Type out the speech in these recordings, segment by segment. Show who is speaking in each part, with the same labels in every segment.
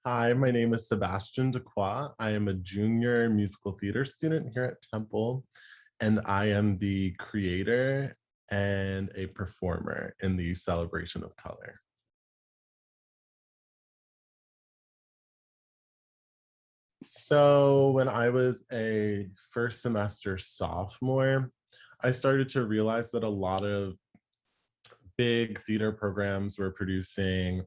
Speaker 1: Hi, my name is Sebastien Diaquoi. I am a junior musical theater student here at Temple, and I am the creator and a performer in the celebration of color. So when I was a first semester sophomore, I started to realize that a lot of big theater programs were producing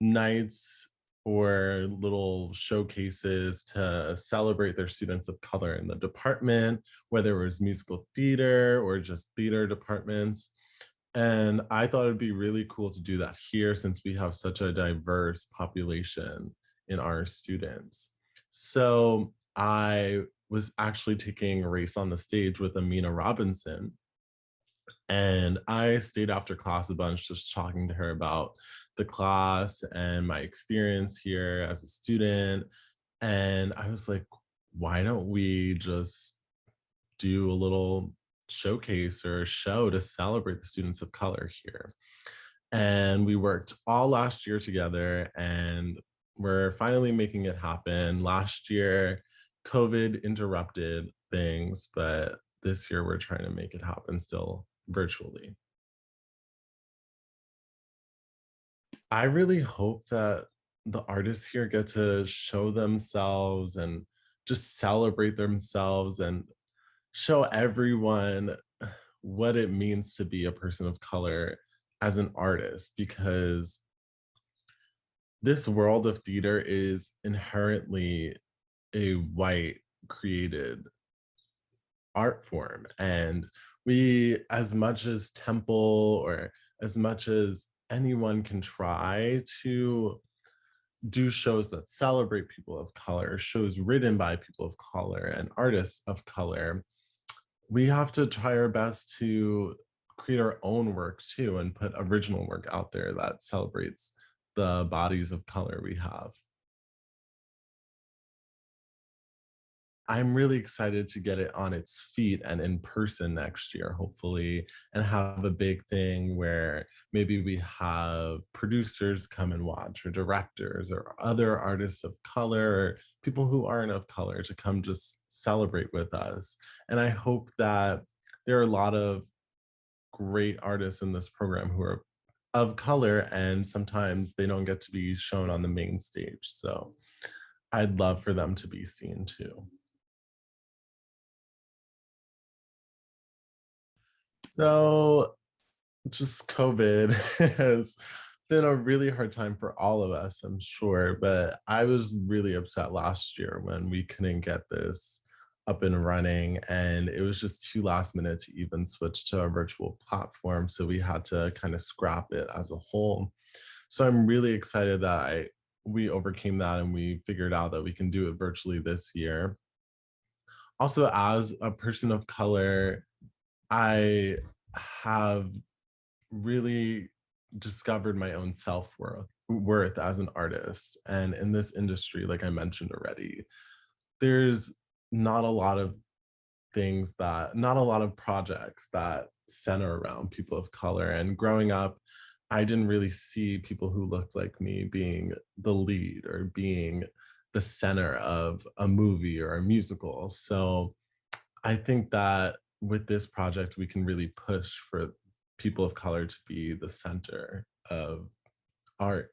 Speaker 1: nights or little showcases to celebrate their students of color in the department, whether it was musical theater or just theater departments. And I thought it'd be really cool to do that here since we have such a diverse population in our students. So I was actually taking a race on the stage with Amina Robinson, and I stayed after class a bunch, just talking to her about the class and my experience here as a student. And I was like, why don't we just do a little showcase or a show to celebrate the students of color here? And we worked all last year together, and we're finally making it happen. Last year, COVID interrupted things, but this year we're trying to make it happen still virtually. I really hope that the artists here get to show themselves and just celebrate themselves and show everyone what it means to be a person of color as an artist, because this world of theater is inherently a white created art form. And we, as much as Temple or as much as anyone can try to do shows that celebrate people of color, shows written by people of color and artists of color, we have to try our best to create our own work too and put original work out there that celebrates the bodies of color we have. I'm really excited to get it on its feet and in person next year, hopefully, and have a big thing where maybe we have producers come and watch, or directors, or other artists of color, or people who aren't of color to come just celebrate with us. And I hope that there are a lot of great artists in this program who are of color, and sometimes they don't get to be shown on the main stage. So I'd love for them to be seen too. So just COVID has been a really hard time for all of us, I'm sure. But I was really upset last year when we couldn't get this up and running. And it was just too last minute to even switch to a virtual platform. So we had to kind of scrap it as a whole. So I'm really excited that we overcame that and we figured out that we can do it virtually this year. Also, as a person of color, I have really discovered my own self-worth as an artist. And in this industry, like I mentioned already, there's not a lot of not a lot of projects that center around people of color. And growing up, I didn't really see people who looked like me being the lead or being the center of a movie or a musical. So I think that with this project, we can really push for people of color to be the center of art.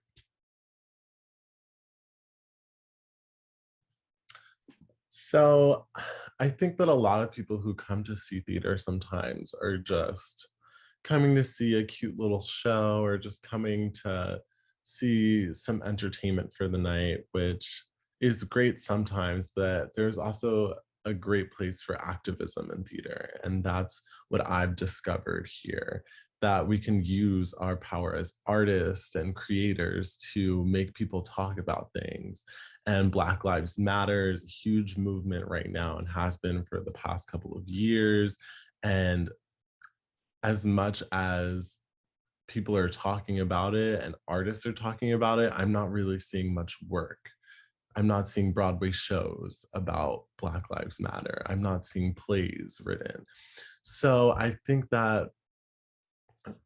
Speaker 1: So I think that a lot of people who come to see theater sometimes are just coming to see a cute little show or just coming to see some entertainment for the night, which is great sometimes, but there's also a great place for activism in theater. And that's what I've discovered here, that we can use our power as artists and creators to make people talk about things. And Black Lives Matter is a huge movement right now and has been for the past couple of years. And as much as people are talking about it and artists are talking about it, I'm not really seeing much work. I'm not seeing Broadway shows about Black Lives Matter. I'm not seeing plays written. So I think that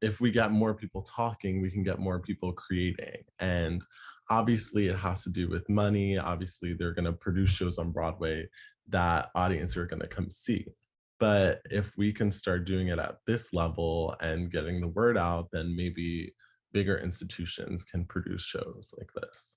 Speaker 1: if we get more people talking, we can get more people creating. And obviously, it has to do with money. Obviously, they're going to produce shows on Broadway that audience are going to come see. But if we can start doing it at this level and getting the word out, then maybe bigger institutions can produce shows like this.